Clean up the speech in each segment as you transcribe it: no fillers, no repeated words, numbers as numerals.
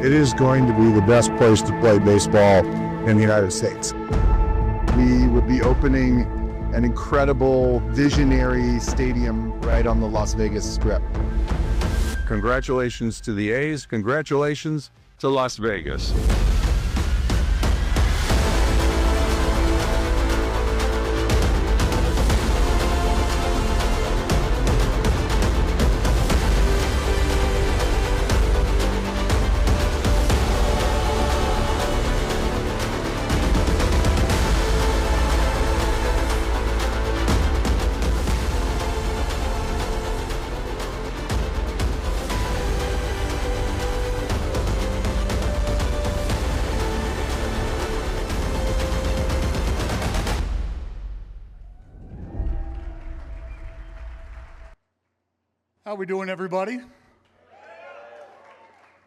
It is going to be the best place to play baseball in the United States. We would be opening an incredible visionary stadium right on the Las Vegas Strip. Congratulations to the A's. Congratulations to Las Vegas. How we doing, everybody?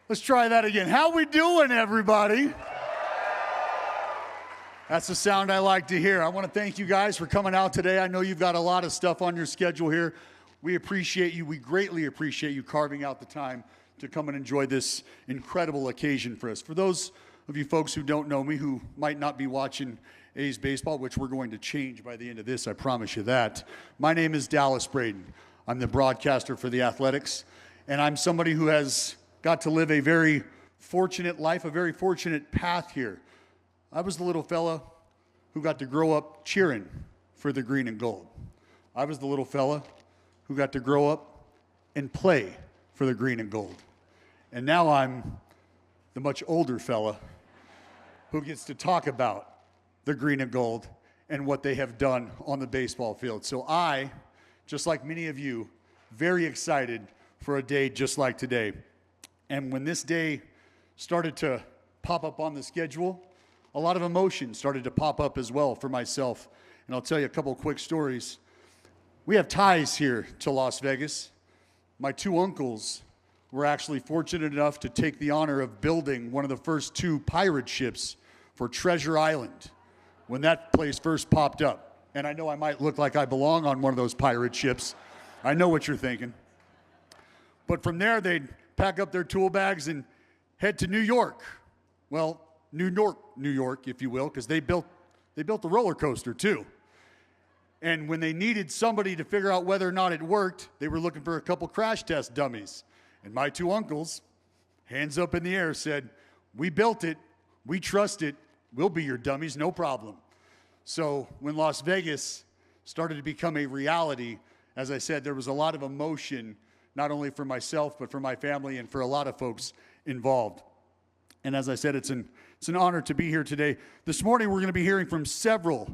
Let's try that again. How we doing, everybody? That's the sound I like to hear. I want to thank you guys for coming out today. I know you've got a lot of stuff on your schedule here. We appreciate you. We greatly appreciate you carving out the time to come and enjoy this incredible occasion for us. For those of you folks who don't know me, who might not be watching A's baseball, which we're going to change by the end of this, I promise you that. My name is Dallas Braden. I'm the broadcaster for the Athletics, and I'm somebody who has got to live a very fortunate life, a very fortunate path here. I was the little fella who got to grow up cheering for the green and gold. I was the little fella who got to grow up and play for the green and gold. And now I'm the much older fella who gets to talk about the green and gold and what they have done on the baseball field. So I, just like many of you, very excited for a day just like today. And when this day started to pop up on the schedule, a lot of emotion started to pop up as well for myself. And I'll tell you a couple quick stories. We have ties here to Las Vegas. My two uncles were actually fortunate enough to take the honor of building one of the first two pirate ships for Treasure Island when that place first popped up. And I know I might look like I belong on one of those pirate ships. I know what you're thinking. But from there, they'd pack up their tool bags and head to New York. Well, New York, if you will, because they built the roller coaster too. And when they needed somebody to figure out whether or not it worked, they were looking for a couple crash test dummies. And my two uncles, hands up in the air, said, "We built it, we trust it, we'll be your dummies, no problem." So when Las Vegas started to become a reality, as I said, there was a lot of emotion, not only for myself, but for my family and for a lot of folks involved. And as I said, it's an honor to be here today. This morning, we're going to be hearing from several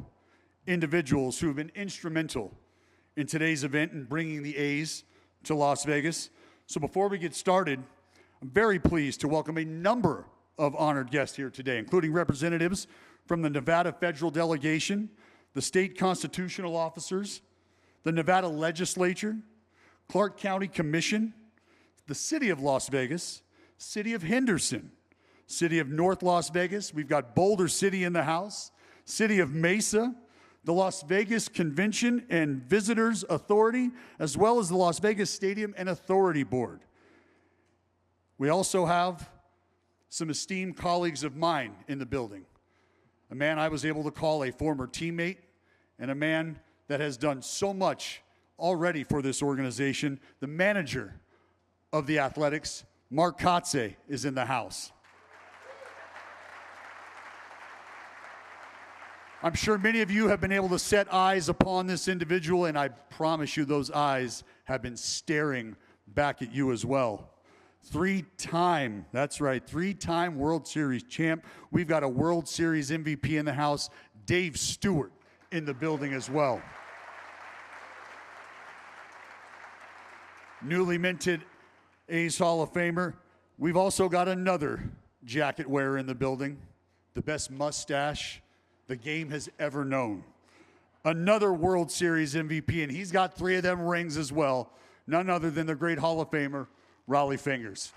individuals who have been instrumental in today's event and bringing the A's to Las Vegas. So before we get started, I'm very pleased to welcome a number of honored guests here today, including representatives from the Nevada Federal Delegation, the state constitutional officers, the Nevada Legislature, Clark County Commission, the City of Las Vegas, City of Henderson, City of North Las Vegas. We've got Boulder City in the house, City of Mesa, the Las Vegas Convention and Visitors Authority, as well as the Las Vegas Stadium and Authority Board. We also have some esteemed colleagues of mine in the building. A man I was able to call a former teammate, and a man that has done so much already for this organization. The manager of the Athletics, Mark Kotze, is in the house. I'm sure many of you have been able to set eyes upon this individual, and I promise you those eyes have been staring back at you as well. Three-time World Series champ. We've got a World Series MVP in the house, Dave Stewart, in the building as well. Newly minted A's Hall of Famer. We've also got another jacket wearer in the building, the best mustache the game has ever known. Another World Series MVP, and he's got 3 of them rings as well. None other than the great Hall of Famer, Rollie Fingers.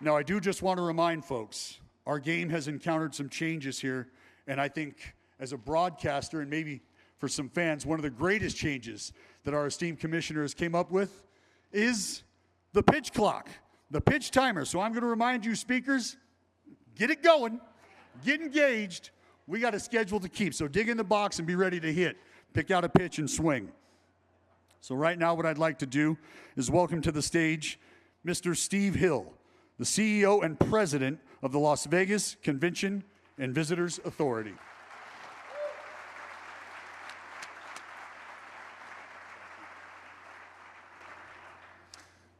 Now, I do just want to remind folks, our game has encountered some changes here, and I think as a broadcaster, and maybe for some fans, one of the greatest changes that our esteemed commissioners came up with is the pitch clock, the pitch timer. So I'm going to remind you, speakers, get it going, get engaged. We got a schedule to keep, so dig in the box and be ready to hit. Pick out a pitch and swing. So right now what I'd like to do is welcome to the stage Mr. Steve Hill, the CEO and President of the Las Vegas Convention and Visitors Authority.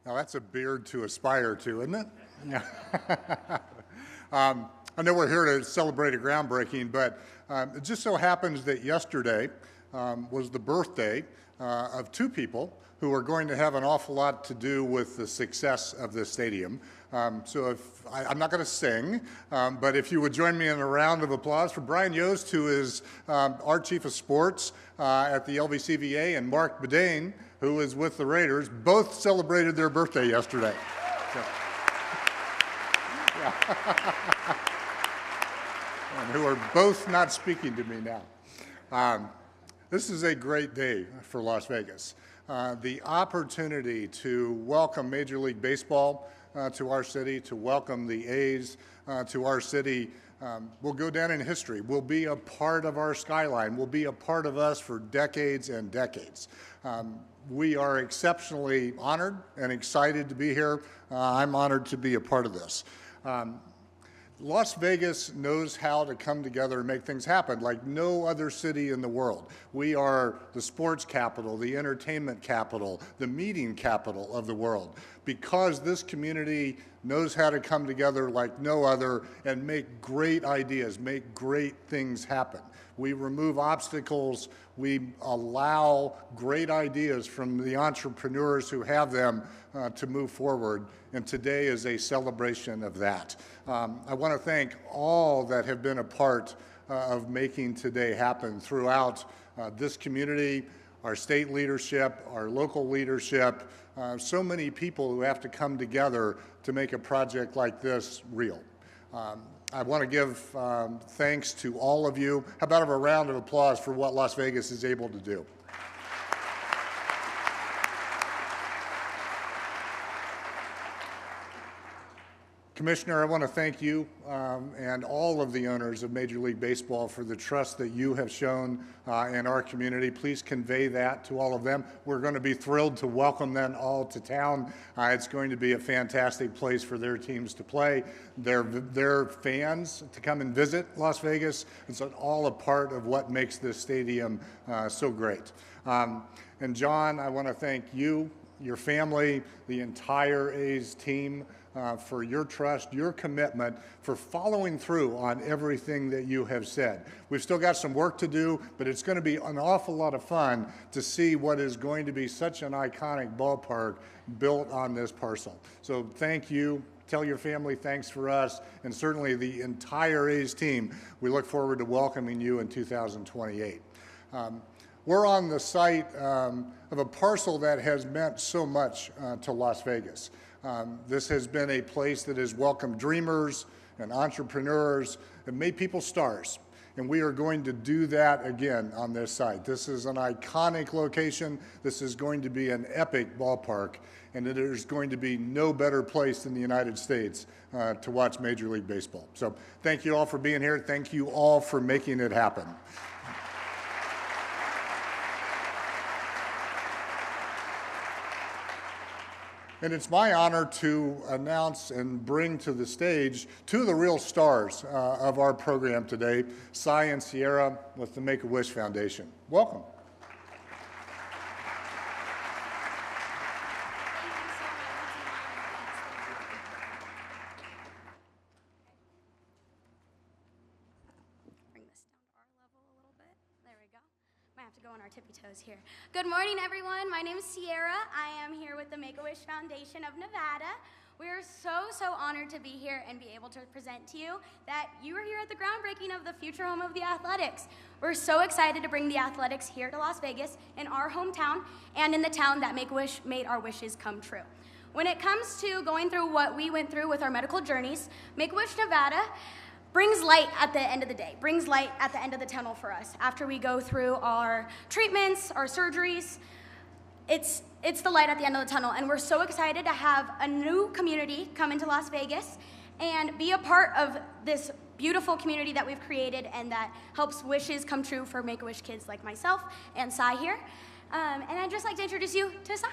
Now that's a beard to aspire to, isn't it? I know we're here to celebrate a groundbreaking, but it just so happens that yesterday was the birthday of two people who are going to have an awful lot to do with the success of this stadium. So I'm not going to sing, but if you would join me in a round of applause for Brian Yost, who is our Chief of Sports at the LVCVA, and Mark Bedane, who is with the Raiders. Both celebrated their birthday yesterday. So, yeah. And who are both not speaking to me now. This is a great day for Las Vegas. The opportunity to welcome Major League Baseball to our city, to welcome the A's to our city, will go down in history, will be a part of our skyline, will be a part of us for decades and decades. We are exceptionally honored and excited to be here. I'm honored to be a part of this. Las Vegas knows how to come together and make things happen like no other city in the world. We are the sports capital, the entertainment capital, the meeting capital of the world, because this community knows how to come together like no other and make great ideas, make great things happen. We remove obstacles. We allow great ideas from the entrepreneurs who have them to move forward, and today is a celebration of that. I want to thank all that have been a part of making today happen throughout this community, our state leadership, our local leadership, so many people who have to come together to make a project like this real. I want to give thanks to all of you. How about a round of applause for what Las Vegas is able to do? Commissioner, I want to thank you and all of the owners of Major League Baseball for the trust that you have shown in our community. Please convey that to all of them. We're going to be thrilled to welcome them all to town. It's going to be a fantastic place for their teams to play, their fans to come and visit Las Vegas. It's all a part of what makes this stadium so great. And John, I want to thank you, your family, the entire A's team, for your trust, your commitment, for following through on everything that you have said. We've still got some work to do, but it's going to be an awful lot of fun to see what is going to be such an iconic ballpark built on this parcel. So thank you. Tell your family thanks for us, and certainly the entire A's team. We look forward to welcoming you in 2028. We're on the site of a parcel that has meant so much to Las Vegas. This has been a place that has welcomed dreamers and entrepreneurs and made people stars. And we are going to do that again on this site. This is an iconic location. This is going to be an epic ballpark. And there's going to be no better place in the United States to watch Major League Baseball. So thank you all for being here. Thank you all for making it happen. And it's my honor to announce and bring to the stage two of the real stars of our program today, Cy and Sierra with the Make-A-Wish Foundation. Welcome. Bring this down to our level a little bit. There we go. Might have to go on our tippy toes here. Good morning, everyone. My name is Sierra. I am here with the Make-A-Wish Foundation of Nevada. We are so honored to be here and be able to present to you that you are here at the groundbreaking of the future home of the Athletics. We're so excited to bring the Athletics here to Las Vegas, in our hometown, and in the town that Make-A-Wish made our wishes come true. When it comes to going through what we went through with our medical journeys, Make-A-Wish Nevada brings light at the end of the day, brings light at the end of the tunnel for us. After we go through our treatments, our surgeries, it's the light at the end of the tunnel, and we're so excited to have a new community come into Las Vegas and be a part of this beautiful community that we've created and that helps wishes come true for Make-A-Wish kids like myself and Sai here. And I'd just like to introduce you to Sai.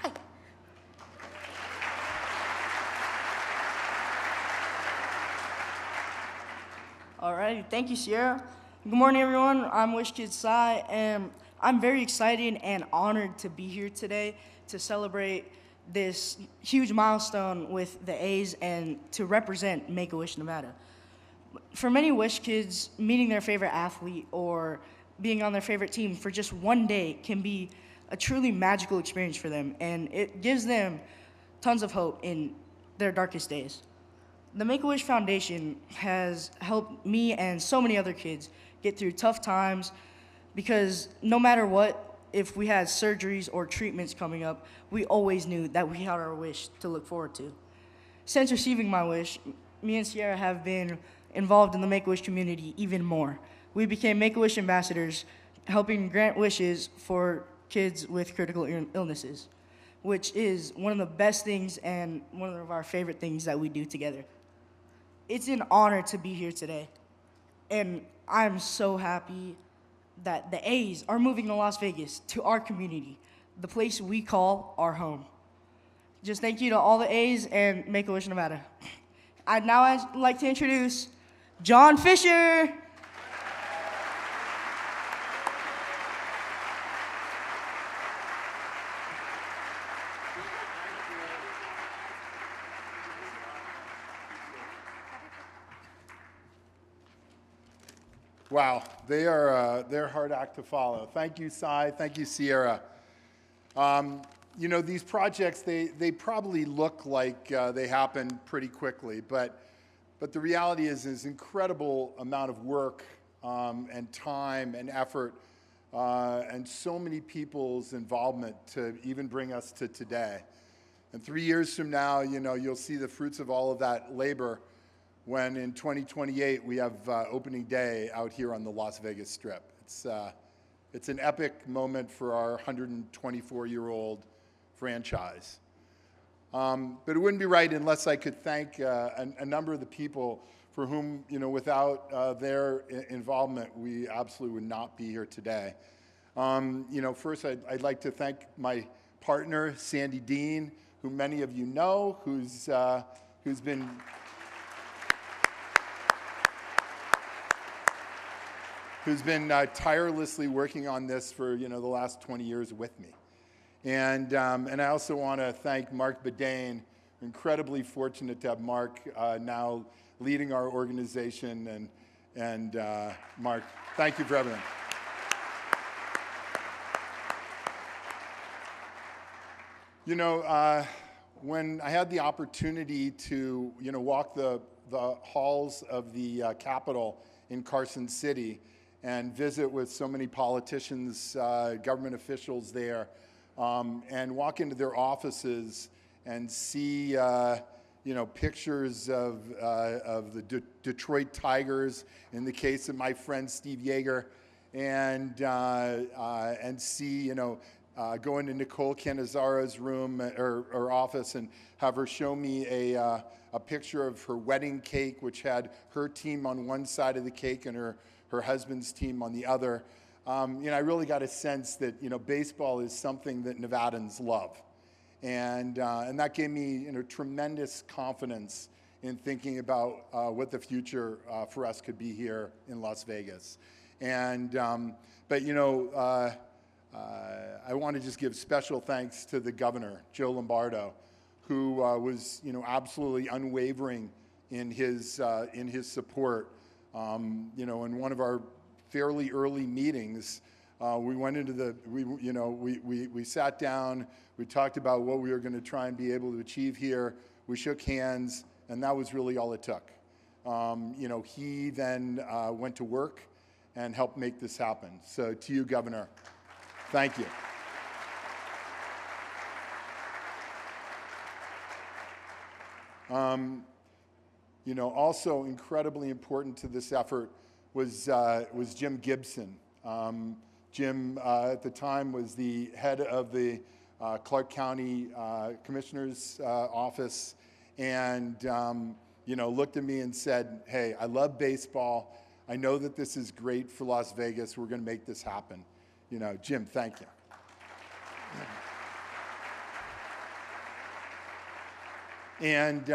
All right, thank you, Sierra. Good morning, everyone. I'm Wish Kid Sai, and I'm very excited and honored to be here today to celebrate this huge milestone with the A's and to represent Make-A-Wish Nevada. For many Wish kids, meeting their favorite athlete or being on their favorite team for just one day can be a truly magical experience for them, and it gives them tons of hope in their darkest days. The Make-A-Wish Foundation has helped me and so many other kids get through tough times because no matter what, if we had surgeries or treatments coming up, we always knew that we had our wish to look forward to. Since receiving my wish, me and Sierra have been involved in the Make-A-Wish community even more. We became Make-A-Wish ambassadors, helping grant wishes for kids with critical illnesses, which is one of the best things and one of our favorite things that we do together. It's an honor to be here today, and I'm so happy that the A's are moving to Las Vegas, to our community, the place we call our home. Just thank you to all the A's and Make-A-Wish Nevada. I'd like to introduce John Fisher. Wow, they're a hard act to follow. Thank you, Sai. Thank you, Sierra. You know, these projects, they probably look like they happen pretty quickly, but the reality is there's incredible amount of work and time and effort and so many people's involvement to even bring us to today. And 3 years from now, you know, you'll see the fruits of all of that labor when in 2028 we have opening day out here on the Las Vegas Strip. It's an epic moment for our 124-year-old franchise. But it wouldn't be right unless I could thank a number of the people for whom, you know, without their involvement, we absolutely would not be here today. You know, first I'd like to thank my partner, Sandy Dean, who many of you know, who's been tirelessly working on this for, you know, the last 20 years with me. And I also want to thank Mark Bedane. Incredibly fortunate to have Mark now leading our organization. And Mark, thank you for everything. You know, when I had the opportunity to, you know, walk the halls of the Capitol in Carson City and visit with so many politicians, government officials there, and walk into their offices and see, you know, pictures of the Detroit Tigers, in the case of my friend Steve Joerger, and see, you know, go into Nicole Canizzaro's room or office and have her show me a picture of her wedding cake, which had her team on one side of the cake and her husband's team on the other. You know, I really got a sense that, you know, baseball is something that Nevadans love. And that gave me, you know, tremendous confidence in thinking about what the future for us could be here in Las Vegas. But, you know, I want to just give special thanks to the governor, Joe Lombardo, who was, you know, absolutely unwavering in his support. You know, in one of our fairly early meetings, we went into we sat down, we talked about what we were going to try and be able to achieve here. We shook hands, and that was really all it took. You know, he then went to work and helped make this happen. So to you, Governor, thank you. Also incredibly important to this effort was Jim Gibson. Jim, at the time, was the head of the Clark County Commissioner's Office, and looked at me and said, "Hey, I love baseball. I know that this is great for Las Vegas. We're going to make this happen." Jim, thank you. And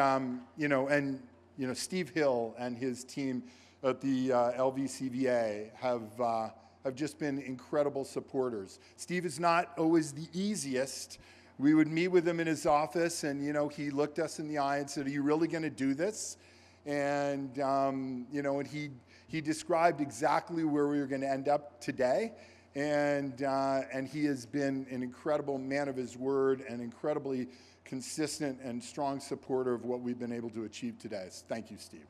Steve Hill and his team at the LVCVA have just been incredible supporters. Steve is not always the easiest. We would meet with him in his office, and he looked us in the eye and said, "Are you really going to do this?" And and he described exactly where we were going to end up today. And he has been an incredible man of his word and incredibly consistent and strong supporter of what we've been able to achieve today. So thank you, Steve.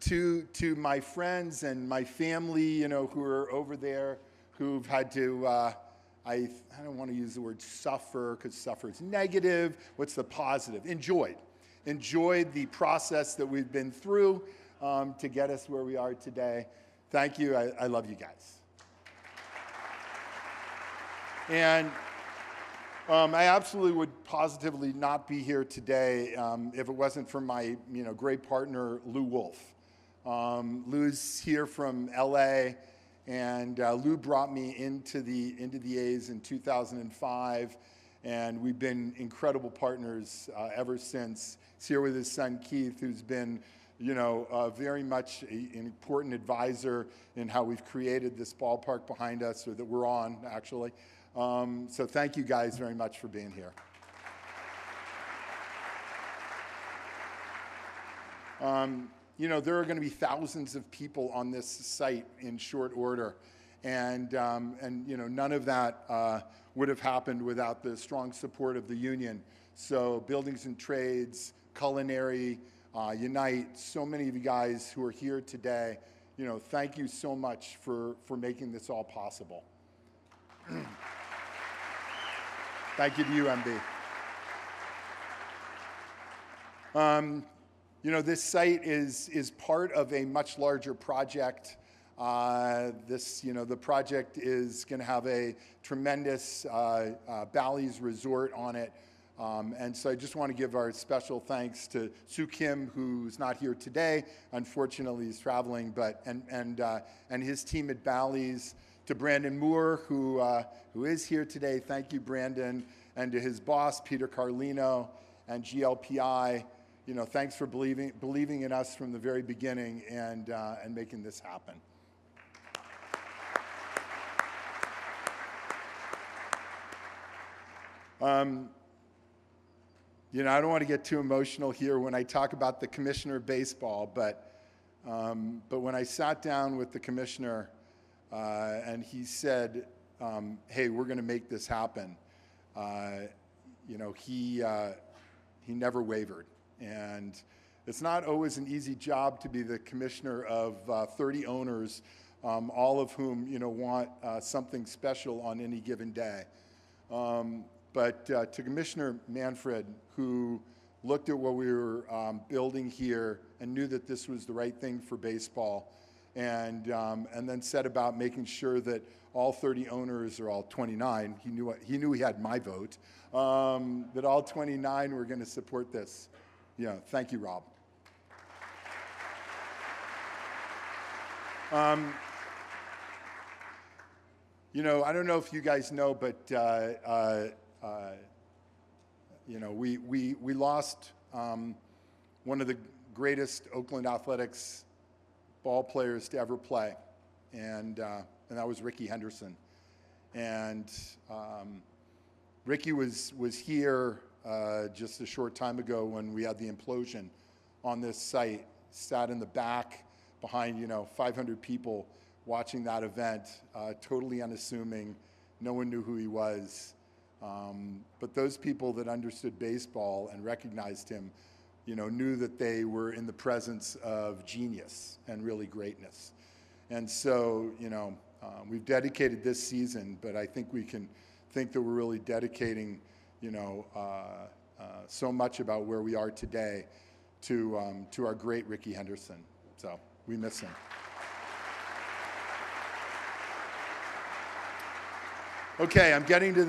To my friends and my family, who are over there, who've had to, I don't want to use the word suffer, because suffer is negative. What's the positive? Enjoyed the process that we've been through to get us where we are today. Thank you. I love you guys. And I absolutely would positively not be here today if it wasn't for my great partner, Lou Wolf. Lou's here from LA, and Lou brought me into the A's in 2005, and we've been incredible partners ever since. He's here with his son Keith, who's been very much an important advisor in how we've created this ballpark behind us, or that we're on, actually. So thank you guys very much for being here. There are going to be thousands of people on this site in short order, and none of that would have happened without the strong support of the union. So Buildings and Trades, Culinary, Unite, so many of you guys who are here today, thank you so much for making this all possible. Thank you to you, MB. This site is part of a much larger project. The project is going to have a tremendous Bally's resort on it. And so I just want to give our special thanks to Soo Kim, who's not here today. Unfortunately, he's traveling, and his team at Bally's. To Brandon Moore, who is here today. Thank you, Brandon. And to his boss, Peter Carlino, and GLPI. Thanks for believing in us from the very beginning and making this happen. I don't want to get too emotional here when I talk about the commissioner of baseball, but when I sat down with the commissioner and he said, "Hey, we're going to make this happen," he never wavered. And it's not always an easy job to be the commissioner of 30 owners, all of whom want something special on any given day. But to Commissioner Manfred, who looked at what we were building here and knew that this was the right thing for baseball, and then set about making sure that all 30 owners, or all 29, he knew he had my vote, that all 29 were going to support this. Thank you, Rob. I don't know if you guys know, but we lost one of the greatest Oakland Athletics ball players to ever play, and that was Rickey Henderson. And Rickey was here just a short time ago when we had the implosion on this site. Sat in the back behind 500 people watching that event, totally unassuming. No one knew who he was. But those people that understood baseball and recognized him, knew that they were in the presence of genius and really greatness. And so, we've dedicated this season, but I think we can think that we're really dedicating so much about where we are today to our great Ricky Henderson. So we miss him. Okay, I'm getting to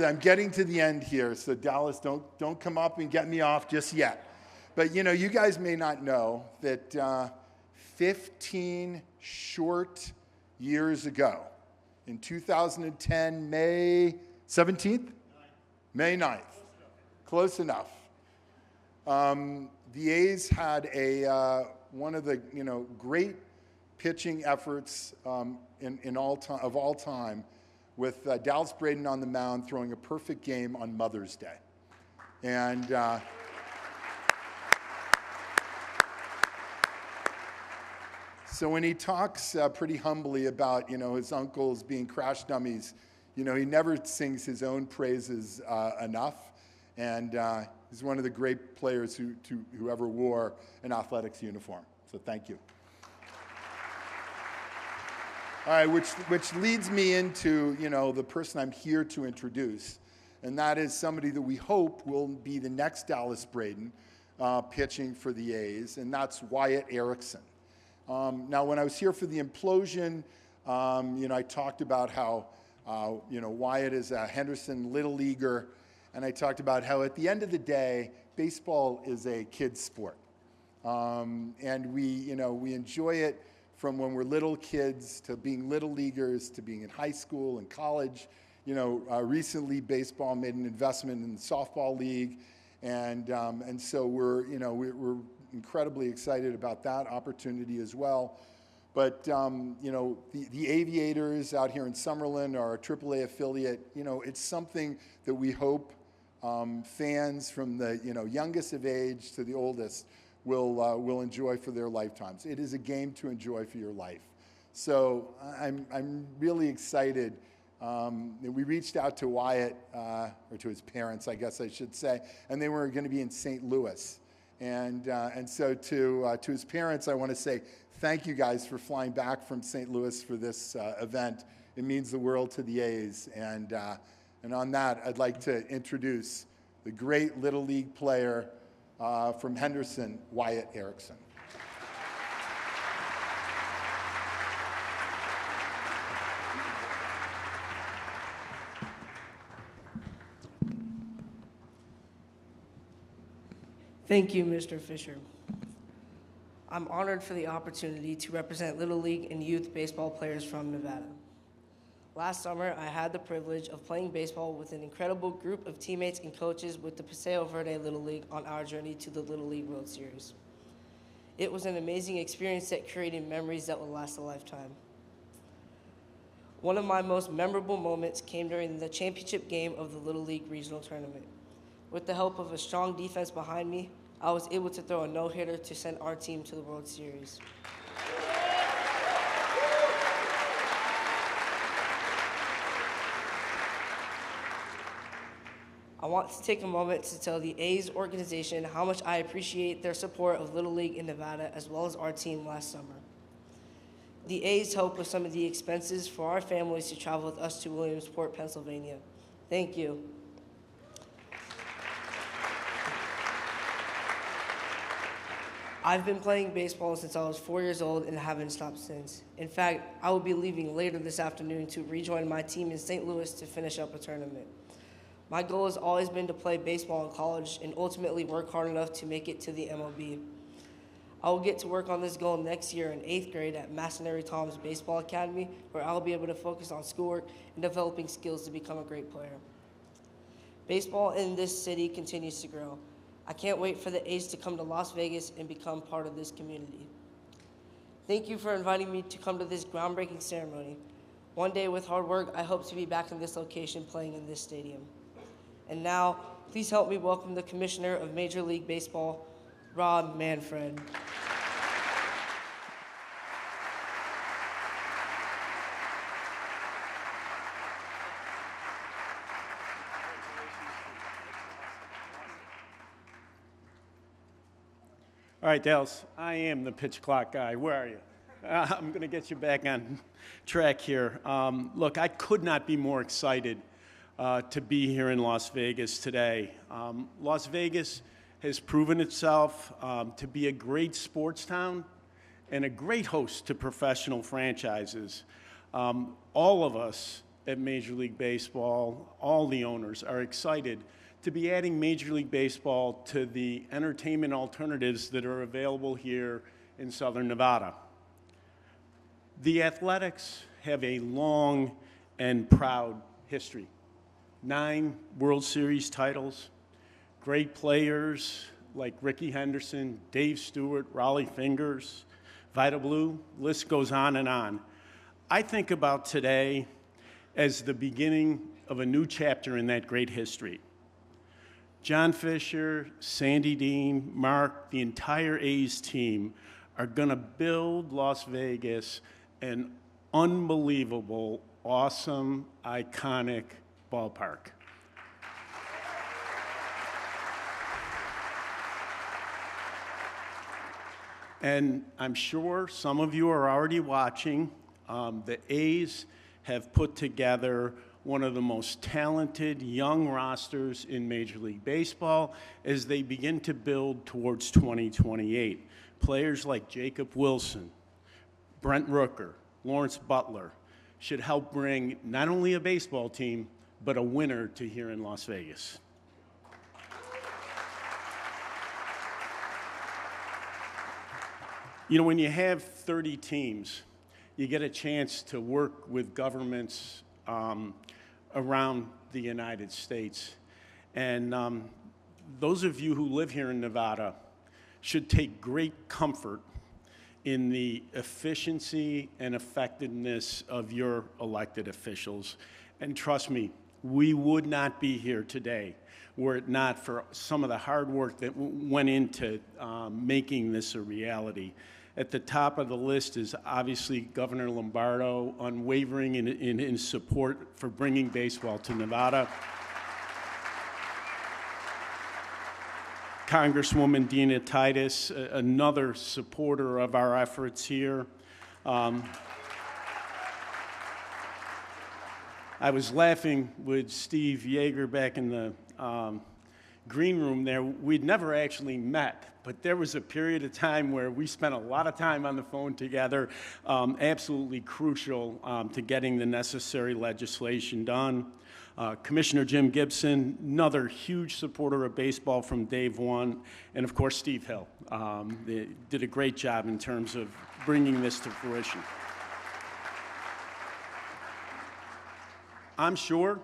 the end here. So Dallas, don't come up and get me off just yet. But you guys may not know that 15 short years ago, in 2010, May 17th? May 9th. Close enough. The A's had one of the great pitching efforts of all time, with Dallas Braden on the mound throwing a perfect game on Mother's Day, and so when he talks pretty humbly about his uncles being crash dummies, he never sings his own praises enough, and he's one of the great players who ever wore an athletics uniform. So thank you. All right, which leads me into the person I'm here to introduce, and that is somebody that we hope will be the next Dallas Braden pitching for the A's, and that's Wyatt Ericson. Now, when I was here for the implosion, I talked about how Wyatt is a Henderson Little Leaguer, and I talked about how at the end of the day, baseball is a kid's sport, and we enjoy it. From when we're little kids to being little leaguers to being in high school and college. Recently baseball made an investment in the softball league, and so we're incredibly excited about that opportunity as well. But the Aviators out here in Summerlin are a AAA affiliate. It's something that we hope fans from the youngest of age to the oldest will enjoy for their lifetimes. It is a game to enjoy for your life. So I'm really excited. We reached out to Wyatt, or to his parents, I guess I should say, and they were going to be in St. Louis. And so to his parents, I want to say thank you guys for flying back from St. Louis for this event. It means the world to the A's. And on that, I'd like to introduce the great Little League player from Henderson, Wyatt Ericson. Thank you, Mr. Fisher. I'm honored for the opportunity to represent Little League and youth baseball players from Nevada. Last summer, I had the privilege of playing baseball with an incredible group of teammates and coaches with the Paseo Verde Little League on our journey to the Little League World Series. It was an amazing experience that created memories that will last a lifetime. One of my most memorable moments came during the championship game of the Little League Regional Tournament. With the help of a strong defense behind me, I was able to throw a no-hitter to send our team to the World Series. I want to take a moment to tell the A's organization how much I appreciate their support of Little League in Nevada as well as our team last summer. The A's helped with some of the expenses for our families to travel with us to Williamsport, Pennsylvania. Thank you. I've been playing baseball since I was 4 years old and haven't stopped since. In fact, I will be leaving later this afternoon to rejoin my team in St. Louis to finish up a tournament. My goal has always been to play baseball in college and ultimately work hard enough to make it to the MLB. I will get to work on this goal next year in 8th grade at Masonary Tom's Baseball Academy, where I'll be able to focus on schoolwork and developing skills to become a great player. Baseball in this city continues to grow. I can't wait for the A's to come to Las Vegas and become part of this community. Thank you for inviting me to come to this groundbreaking ceremony. One day with hard work, I hope to be back in this location playing in this stadium. And now, please help me welcome the Commissioner of Major League Baseball, Rob Manfred. All right, Dallas, I am the pitch clock guy. Where are you? I'm going to get you back on track here. Look, I could not be more excited to be here in Las Vegas today. Las Vegas has proven itself to be a great sports town and a great host to professional franchises. All of us at Major League Baseball, all the owners, are excited to be adding Major League Baseball to the entertainment alternatives that are available here in Southern Nevada. The Athletics have a long and proud history. 9 World Series titles, great players like Rickey Henderson, Dave Stewart, Raleigh Fingers, Vida Blue, list goes on and on. I think about today as the beginning of a new chapter in that great history. John Fisher, Sandy Dean, Mark, the entire A's team are gonna build Las Vegas an unbelievable, awesome, iconic ballpark. And I'm sure some of you are already watching. The A's have put together one of the most talented young rosters in Major League Baseball as they begin to build towards 2028. Players like Jacob Wilson, Brent Rooker, Lawrence Butler should help bring not only a baseball team, but a winner to here in Las Vegas. You know, when you have 30 teams, you get a chance to work with governments around the United States. And those of you who live here in Nevada should take great comfort in the efficiency and effectiveness of your elected officials. And trust me, we would not be here today were it not for some of the hard work that went into making this a reality. At the top of the list is obviously Governor Lombardo, unwavering in support for bringing baseball to Nevada. Congresswoman Dena Titus, another supporter of our efforts here. I was laughing with Steve Joerger back in the green room there. We'd never actually met, but there was a period of time where we spent a lot of time on the phone together, absolutely crucial to getting the necessary legislation done. Commissioner Jim Gibson, another huge supporter of baseball from day one, and of course Steve Hill. They did a great job in terms of bringing this to fruition. I'm sure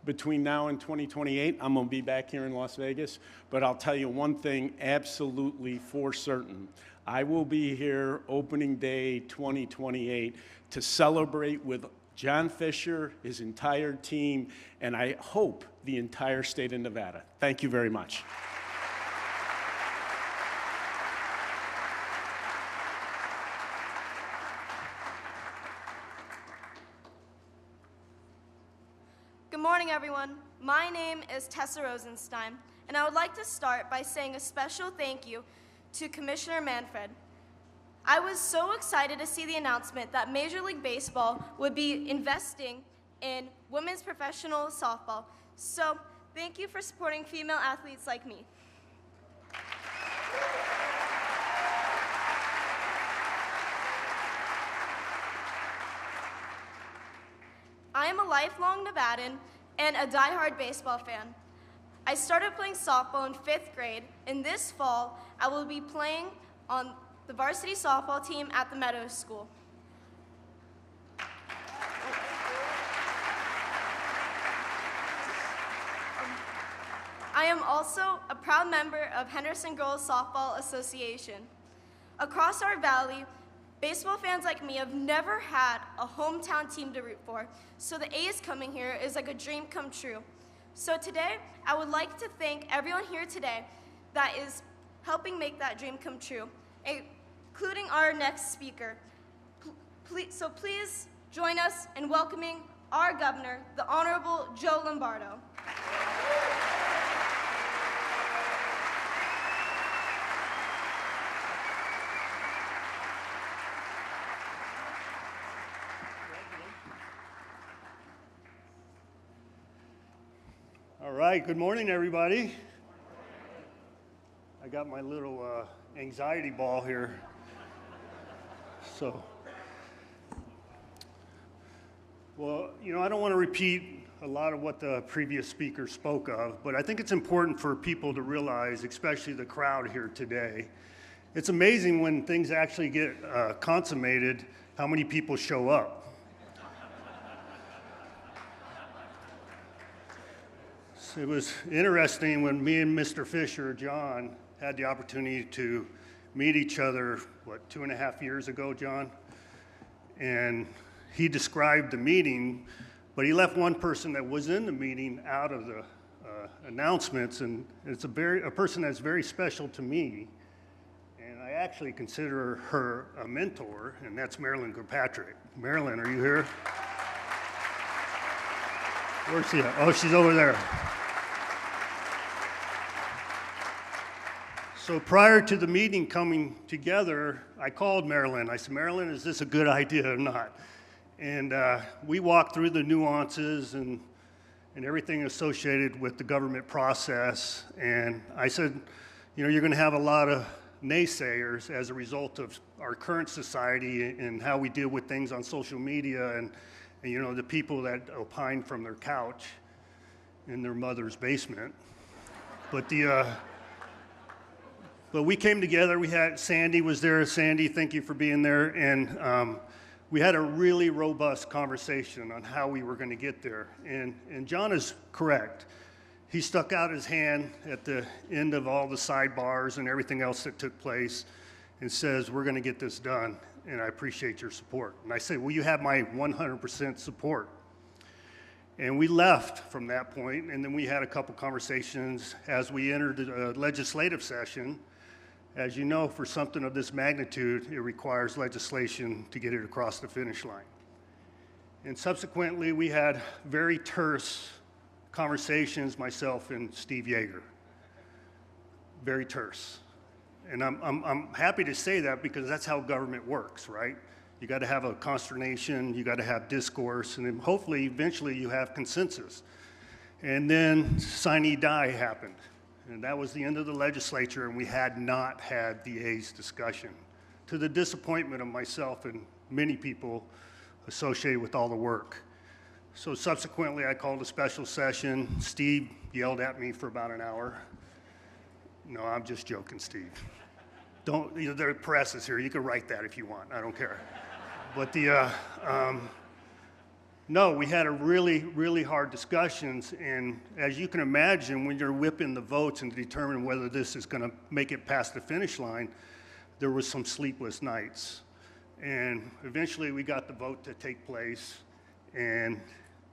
between now and 2028, I'm gonna be back here in Las Vegas, but I'll tell you one thing absolutely for certain. I will be here opening day 2028 to celebrate with John Fisher, his entire team, and I hope the entire state of Nevada. Thank you very much. Good morning, everyone. My name is Tessa Rosenstein, and I would like to start by saying a special thank you to Commissioner Manfred. I was so excited to see the announcement that Major League Baseball would be investing in women's professional softball. So thank you for supporting female athletes like me. I am a lifelong Nevadan and a diehard baseball fan. I started playing softball in 5th grade, and this fall I will be playing on the varsity softball team at the Meadows School. I am also a proud member of Henderson Girls Softball Association. Across our valley, baseball fans like me have never had a hometown team to root for, so the A's coming here is like a dream come true. So today, I would like to thank everyone here today that is helping make that dream come true, including our next speaker. So please join us in welcoming our governor, the Honorable Joe Lombardo. All right, good morning, everybody. I got my little anxiety ball here. Well, I don't want to repeat a lot of what the previous speaker spoke of, but I think it's important for people to realize, especially the crowd here today, it's amazing when things actually get consummated, how many people show up. It was interesting when me and Mr. Fisher, John, had the opportunity to meet each other, 2.5 years ago, John? And he described the meeting, but he left one person that was in the meeting out of the announcements, and it's a person that's very special to me, and I actually consider her a mentor, and that's Marilyn Kirkpatrick. Marilyn, are you here? Where's she at? Oh, she's over there. So prior to the meeting coming together, I called Marilyn. I said, Marilyn, is this a good idea or not? And we walked through the nuances and everything associated with the government process. And I said, you're going to have a lot of naysayers as a result of our current society and how we deal with things on social media and the people that opine from their couch in their mother's basement. But we came together, Sandy was there. Sandy, thank you for being there. And we had a really robust conversation on how we were going to get there. And John is correct. He stuck out his hand at the end of all the sidebars and everything else that took place and says, we're going to get this done, and I appreciate your support. And I said, well, you have my 100% support. And we left from that point, and then we had a couple conversations as we entered the legislative session. As you know, for something of this magnitude, it requires legislation to get it across the finish line. And subsequently, we had very terse conversations, myself and Steve Joerger. Very terse. And I'm happy to say that because that's how government works, right? You got to have a consternation, you got to have discourse, and then hopefully, eventually, you have consensus. And then sine die happened. And that was the end of the legislature, and we had not had the A's discussion, to the disappointment of myself and many people associated with all the work. So subsequently, I called a special session. Steve yelled at me for about an hour. No, I'm just joking, Steve. The press is here. You can write that if you want. I don't care. But no, we had a really, really hard discussions, and as you can imagine, when you're whipping the votes and determining whether this is going to make it past the finish line, there was some sleepless nights. And eventually we got the vote to take place, and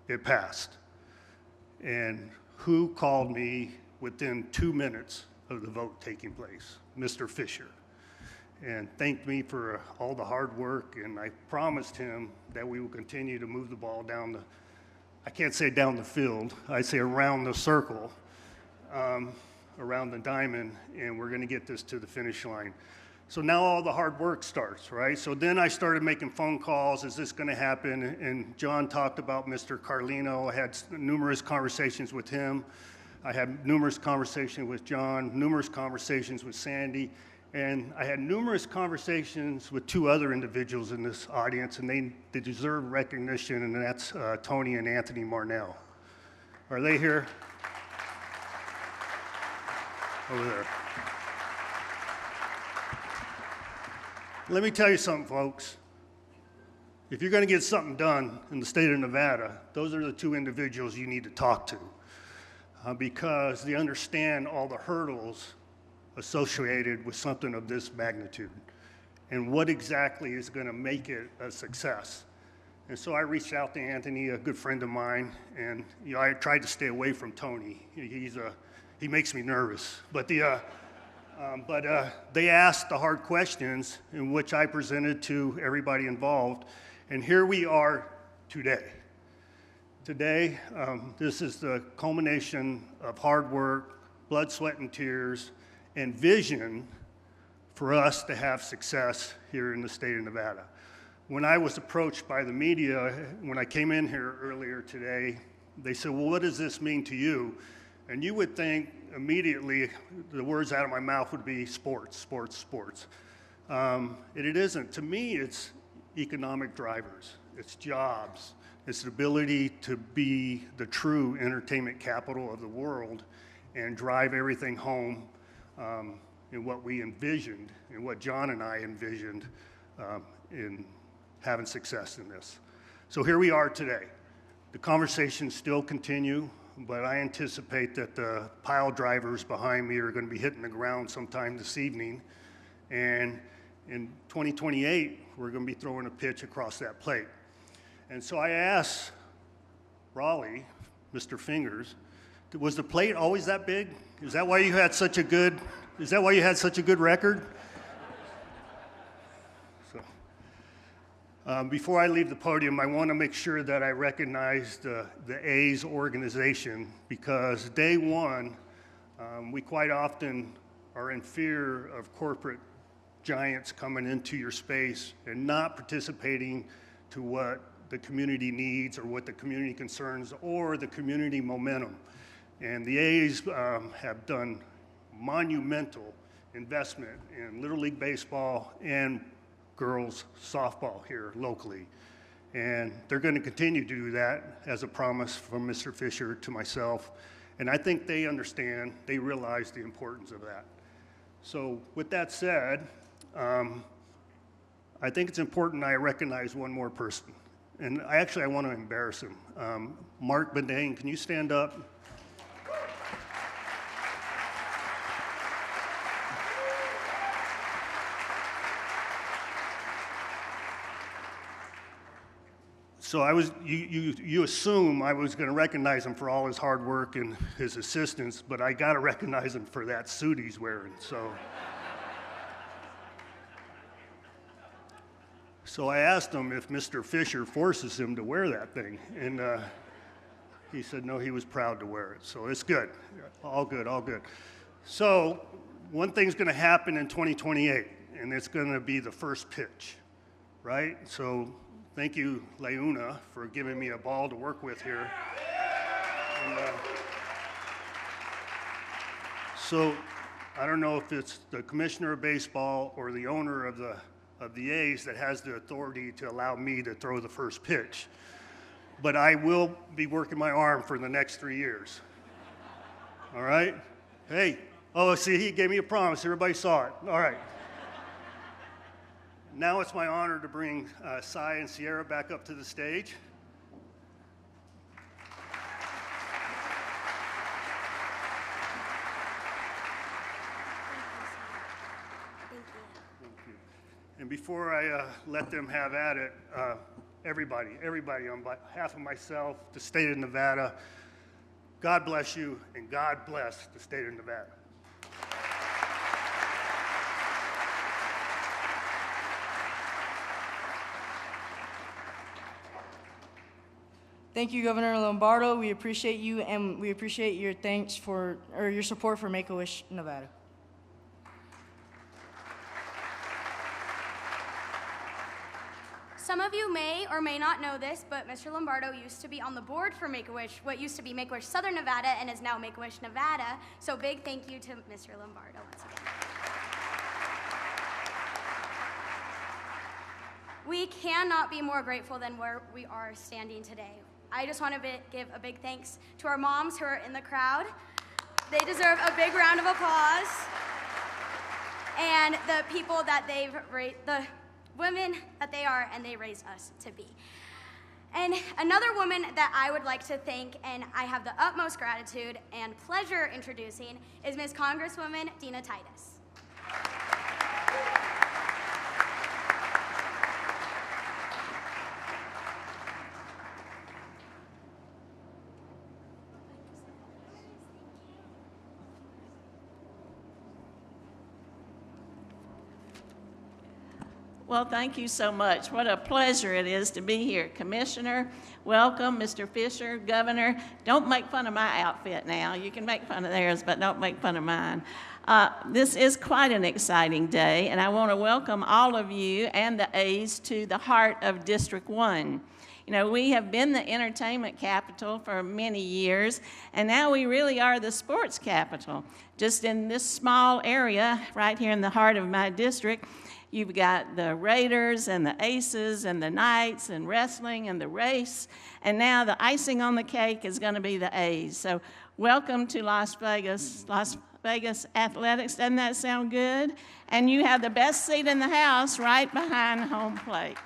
it passed. And who called me within 2 minutes of the vote taking place? Mr. Fisher. And thanked me for all the hard work, and I promised him that we will continue to move the ball down I can't say down the field, I say around the circle, around the diamond, and we're gonna get this to the finish line. So now all the hard work starts, right? So then I started making phone calls, is this gonna happen? And John talked about Mr. Carlino. I had numerous conversations with him. I had numerous conversations with John, numerous conversations with Sandy, and I had numerous conversations with two other individuals in this audience, and they deserve recognition, and that's Tony and Anthony Marnell. Are they here? Over there. Let me tell you something, folks. If you're going to get something done in the state of Nevada, those are the two individuals you need to talk to because they understand all the hurdles associated with something of this magnitude and what exactly is going to make it a success. And so I reached out to Anthony, a good friend of mine, and I tried to stay away from Tony. He makes me nervous. But they asked the hard questions in which I presented to everybody involved, and here we are today. Today, this is the culmination of hard work, blood, sweat, and tears, and vision for us to have success here in the state of Nevada. When I was approached by the media, when I came in here earlier today, they said, well, what does this mean to you? And you would think immediately the words out of my mouth would be sports, sports, sports. It isn't. To me, it's economic drivers. It's jobs. It's the ability to be the true entertainment capital of the world and drive everything home in what we envisioned and what John and I envisioned in having success in this. So here we are today. The conversations still continue, but I anticipate that the pile drivers behind me are going to be hitting the ground sometime this evening. And in 2028, we're going to be throwing a pitch across that plate. And so I asked Raleigh, Mr. Fingers, was the plate always that big? Is that why you had such a good record? Before I leave the podium, I want to make sure that I recognize the A's organization, because day one, we quite often are in fear of corporate giants coming into your space and not participating to what the community needs or what the community concerns or the community momentum. And the A's have done monumental investment in Little League Baseball and girls softball here locally. And they're going to continue to do that as a promise from Mr. Fisher to myself. And I think they understand, they realize the importance of that. So with that said, I think it's important I recognize one more person. And I want to embarrass him. Mark Bedane, can you stand up? So you assume I was going to recognize him for all his hard work and his assistance, but I got to recognize him for that suit he's wearing. So I asked him if Mr. Fisher forces him to wear that thing, and he said no, he was proud to wear it. So it's good, all good, all good. So one thing's going to happen in 2028, and it's going to be the first pitch, right? So thank you, Leuna, for giving me a ball to work with here. And, so I don't know if it's the commissioner of baseball or the owner of the A's that has the authority to allow me to throw the first pitch, but I will be working my arm for the next 3 years. All right? Hey, oh, see, he gave me a promise. Everybody saw it. All right. Now it's my honor to bring Cy and Sierra back up to the stage. Thank you. And before I let them have at it, everybody on behalf of myself, the state of Nevada, God bless you and God bless the state of Nevada. Thank you, Governor Lombardo. We appreciate you, and we appreciate your your support for Make-A-Wish Nevada. Some of you may or may not know this, but Mr. Lombardo used to be on the board for Make-A-Wish, what used to be Make-A-Wish Southern Nevada and is now Make-A-Wish Nevada. So big thank you to Mr. Lombardo once again. We cannot be more grateful than where we are standing today. I just want to give a big thanks to our moms who are in the crowd. They deserve a big round of applause. And the people that they've raised, the women that they are and they raised us to be. And another woman that I would like to thank, and I have the utmost gratitude and pleasure introducing, is Ms. Congresswoman Dena Titus. Well, thank you so much. What a pleasure it is to be here. Commissioner, welcome. Mr. Fisher, Governor, don't make fun of my outfit now. You can make fun of theirs, but don't make fun of mine. This is quite an exciting day, and I want to welcome all of you and the A's to the heart of District 1. You know, we have been the entertainment capital for many years, and now we really are the sports capital. Just in this small area right here in the heart of my district, you've got the Raiders and the Aces and the Knights and wrestling and the race, and now the icing on the cake is going to be the A's. So welcome to Las Vegas Athletics. Doesn't that sound good? And you have the best seat in the house right behind home plate.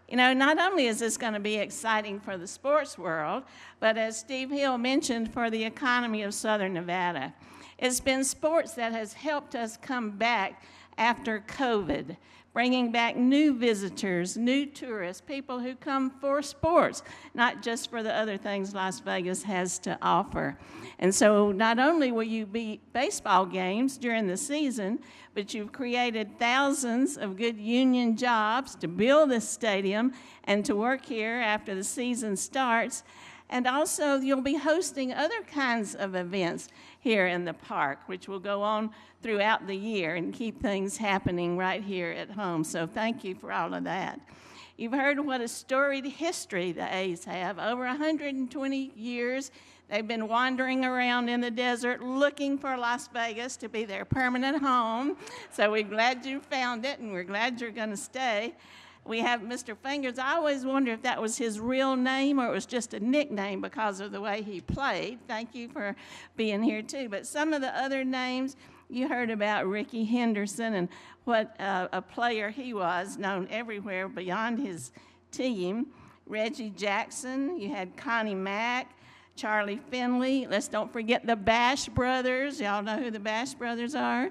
You know, not only is this going to be exciting for the sports world, but as Steve Hill mentioned, for the economy of Southern Nevada. It's been sports that has helped us come back after COVID, bringing back new visitors, new tourists, people who come for sports, not just for the other things Las Vegas has to offer. And so not only will you be baseball games during the season, but you've created thousands of good union jobs to build this stadium and to work here after the season starts. And also you'll be hosting other kinds of events here in the park, which will go on throughout the year and keep things happening right here at home. So thank you for all of that. You've heard what a storied history the A's have. Over 120 years, they've been wandering around in the desert looking for Las Vegas to be their permanent home. So we're glad you found it, and we're glad you're going to stay. We have Mr. Fingers. I always wonder if that was his real name or it was just a nickname because of the way he played. Thank you for being here, too. But some of the other names, you heard about Ricky Henderson and what a player he was, known everywhere beyond his team. Reggie Jackson, you had Connie Mack, Charlie Finley. Let's don't forget the Bash Brothers. Y'all know who the Bash Brothers are.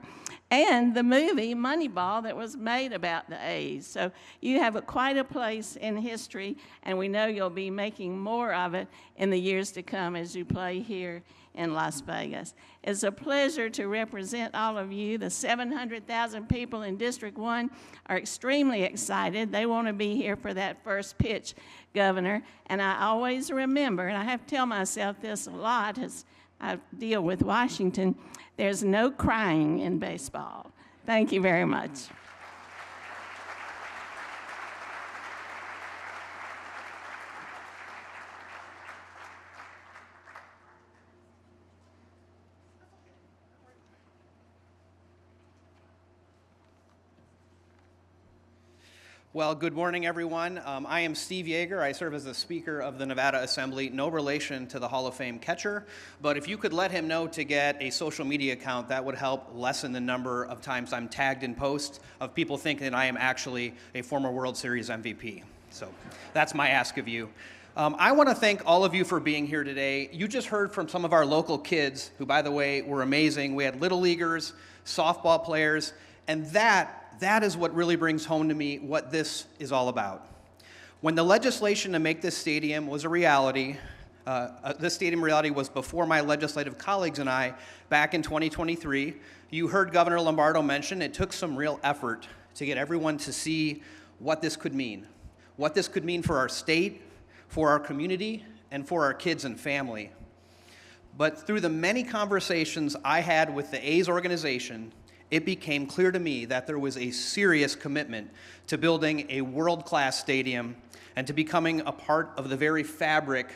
And the movie Moneyball that was made about the A's. So you have quite a place in history, and we know you'll be making more of it in the years to come as you play here in Las Vegas. It's a pleasure to represent all of you. The 700,000 people in District 1 are extremely excited. They want to be here for that first pitch, Governor. And I always remember, and I have to tell myself this a lot as I deal with Washington, there's no crying in baseball. Thank you very much. Well, good morning, everyone. I am Steve Joerger. I serve as the Speaker of the Nevada Assembly. No relation to the Hall of Fame catcher, but if you could let him know to get a social media account, that would help lessen the number of times I'm tagged in posts of people thinking that I am actually a former World Series MVP. So that's my ask of you. I want to thank all of you for being here today. You just heard from some of our local kids, who, by the way, were amazing. We had little leaguers, softball players, and that is what really brings home to me what this is all about. When the legislation to make this stadium was a reality, this stadium reality was before my legislative colleagues and I back in 2023. You heard Governor Lombardo mention it took some real effort to get everyone to see what this could mean for our state, for our community, and for our kids and family. But through the many conversations I had with the A's organization, it became clear to me that there was a serious commitment to building a world-class stadium and to becoming a part of the very fabric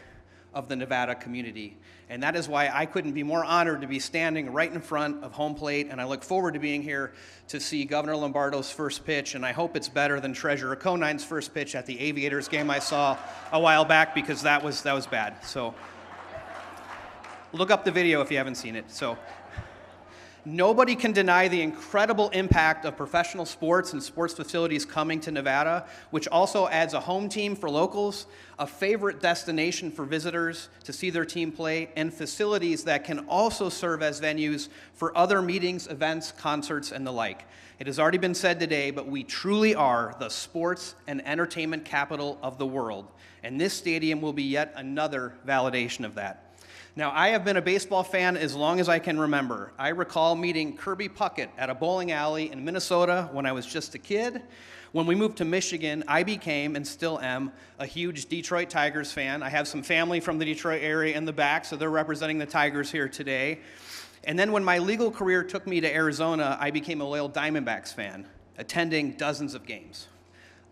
of the Nevada community. And that is why I couldn't be more honored to be standing right in front of home plate, and I look forward to being here to see Governor Lombardo's first pitch, and I hope it's better than Treasurer Conine's first pitch at the Aviators game I saw a while back, because that was bad. So look up the video if you haven't seen it. So nobody can deny the incredible impact of professional sports and sports facilities coming to Nevada, which also adds a home team for locals, a favorite destination for visitors to see their team play, and facilities that can also serve as venues for other meetings, events, concerts, and the like. It has already been said today, but we truly are the sports and entertainment capital of the world, and this stadium will be yet another validation of that. Now, I have been a baseball fan as long as I can remember. I recall meeting Kirby Puckett at a bowling alley in Minnesota when I was just a kid. When we moved to Michigan, I became, and still am, a huge Detroit Tigers fan. I have some family from the Detroit area in the back, so they're representing the Tigers here today. And then when my legal career took me to Arizona, I became a loyal Diamondbacks fan, attending dozens of games.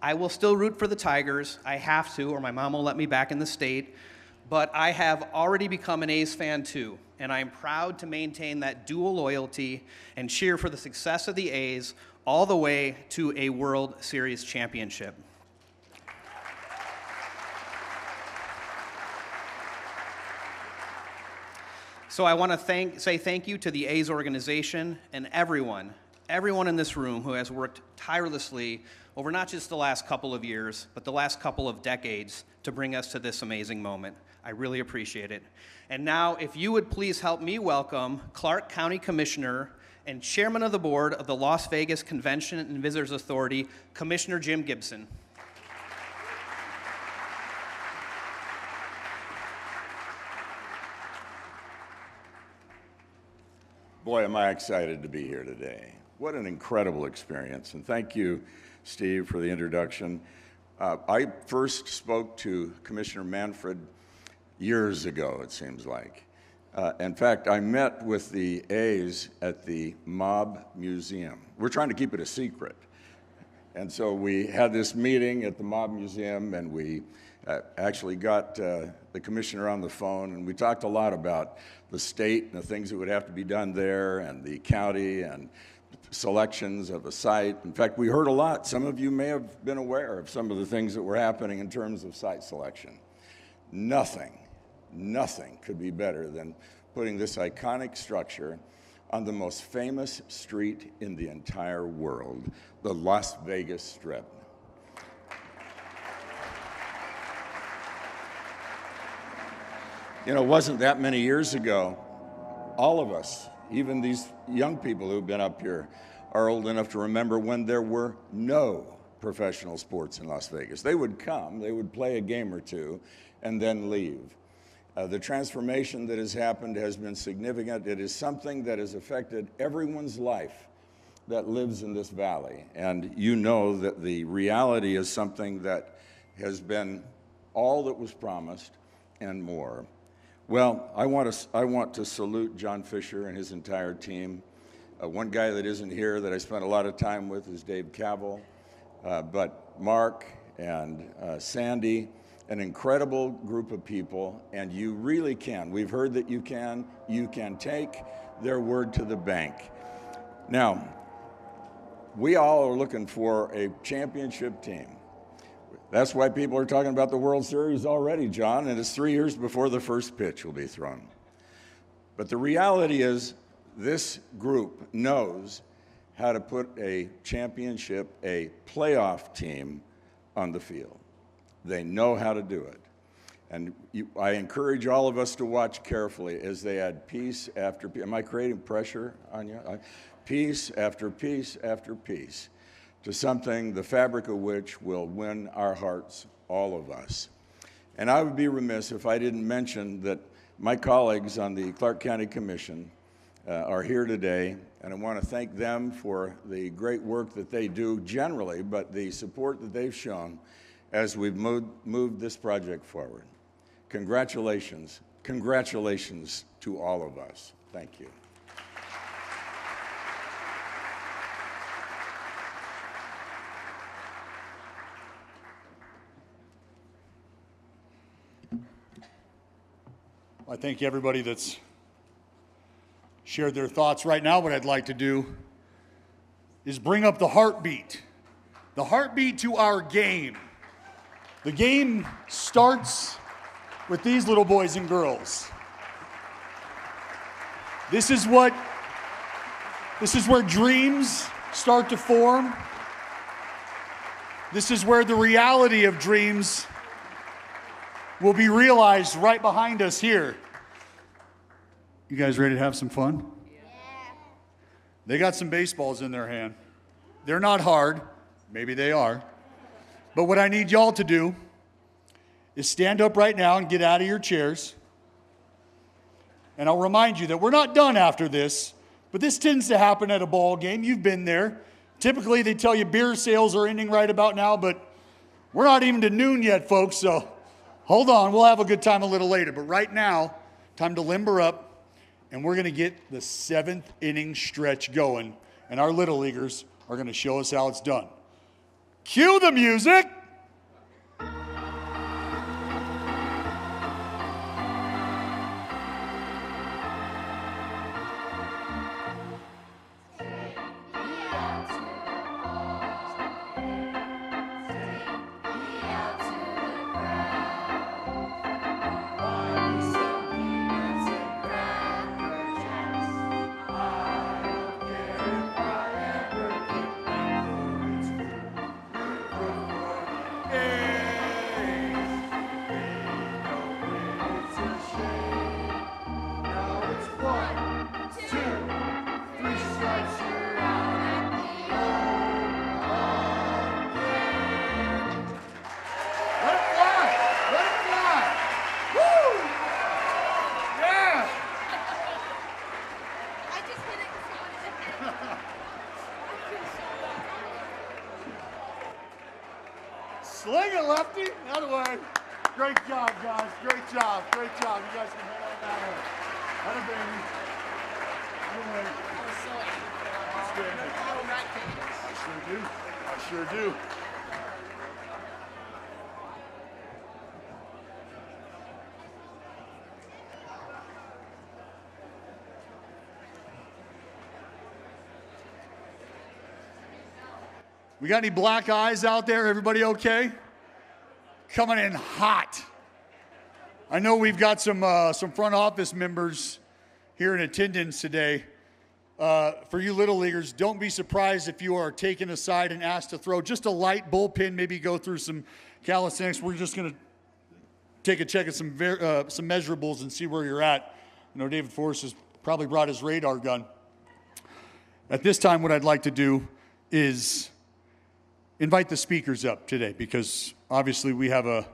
I will still root for the Tigers. I have to, or my mom will let me back in the state. But I have already become an A's fan too, and I am proud to maintain that dual loyalty and cheer for the success of the A's all the way to a World Series championship. So I want to say thank you to the A's organization and everyone in this room who has worked tirelessly over not just the last couple of years, but the last couple of decades to bring us to this amazing moment. I really appreciate it. And now, if you would please help me welcome Clark County Commissioner and Chairman of the Board of the Las Vegas Convention and Visitors Authority, Commissioner Jim Gibson. Boy, am I excited to be here today. What an incredible experience. And thank you, Steve, for the introduction. I first spoke to Commissioner Manfred years ago, it seems like. In fact, I met with the A's at the Mob Museum. We're trying to keep it a secret. And so we had this meeting at the Mob Museum, and we actually got the commissioner on the phone, and we talked a lot about the state and the things that would have to be done there, and the county, and selections of a site. In fact, we heard a lot. Some of you may have been aware of some of the things that were happening in terms of site selection. Nothing could be better than putting this iconic structure on the most famous street in the entire world, the Las Vegas Strip. You know, it wasn't that many years ago, all of us, even these young people who've been up here, are old enough to remember when there were no professional sports in Las Vegas. They would come, they would play a game or two, and then leave. The transformation that has happened has been significant. It is something that has affected everyone's life that lives in this valley. And you know that the reality is something that has been all that was promised and more. Well, I want to salute John Fisher and his entire team. One guy that isn't here that I spent a lot of time with is Dave Cavell, but Mark and Sandy, an incredible group of people, and you really can. We've heard that you can take their word to the bank. Now, we all are looking for a championship team. That's why people are talking about the World Series already, John, and it's 3 years before the first pitch will be thrown. But the reality is this group knows how to put a championship, a playoff team on the field. They know how to do it. And I encourage all of us to watch carefully as they add piece after piece. Am I creating pressure on you? Piece after piece after piece to something, the fabric of which will win our hearts, all of us. And I would be remiss if I didn't mention that my colleagues on the Clark County Commission are here today, and I want to thank them for the great work that they do generally, but the support that they've shown as we've moved this project forward. Congratulations. Congratulations to all of us. Thank you. I thank everybody that's shared their thoughts. Right now, what I'd like to do is bring up the heartbeat to our game. The game starts with these little boys and girls. This is where dreams start to form. This is where the reality of dreams will be realized right behind us here. You guys ready to have some fun? Yeah. They got some baseballs in their hand. They're not hard. Maybe they are. But what I need y'all to do is stand up right now and get out of your chairs. And I'll remind you that we're not done after this, but this tends to happen at a ball game. You've been there. Typically, they tell you beer sales are ending right about now, but we're not even to noon yet, folks, so hold on. We'll have a good time a little later. But right now, time to limber up, and we're going to get the 7th inning stretch going, and our Little Leaguers are going to show us how it's done. Cue the music. Sling it, Lefty. That way. Great job, guys. Great job. Great job. You guys can head on that way. That a baby. Anyway. I was so angry. I sure do. We got any black eyes out there? Everybody okay? Coming in hot. I know we've got some front office members here in attendance today. For you little leaguers, don't be surprised if you are taken aside and asked to throw just a light bullpen, maybe go through some calisthenics. We're just going to take a check at some measurables and see where you're at. I know David Forrest has probably brought his radar gun. At this time, what I'd like to do is invite the speakers up today, because obviously we have a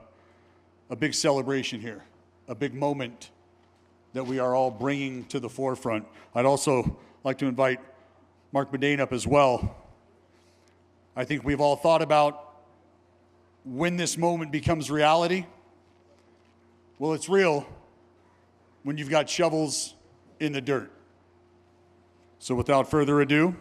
big celebration here, a big moment that we are all bringing to the forefront. I'd also like to invite Mark Bedane up as well. I think we've all thought about when this moment becomes reality. Well, it's real when you've got shovels in the dirt. So without further ado,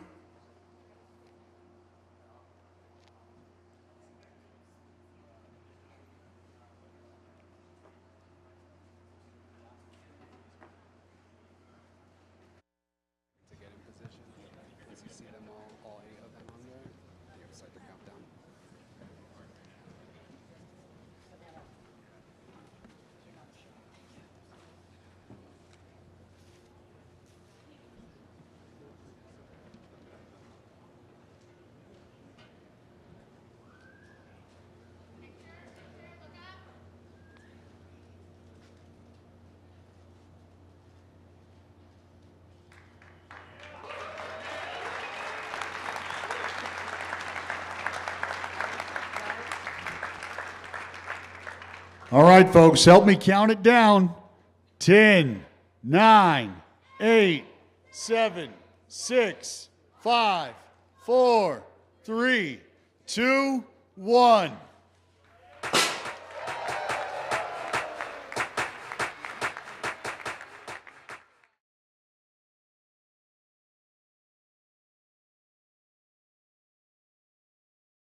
all right, folks, help me count it down. 10, 9, 8, 7, 6, 5, 4, 3, 2, 1.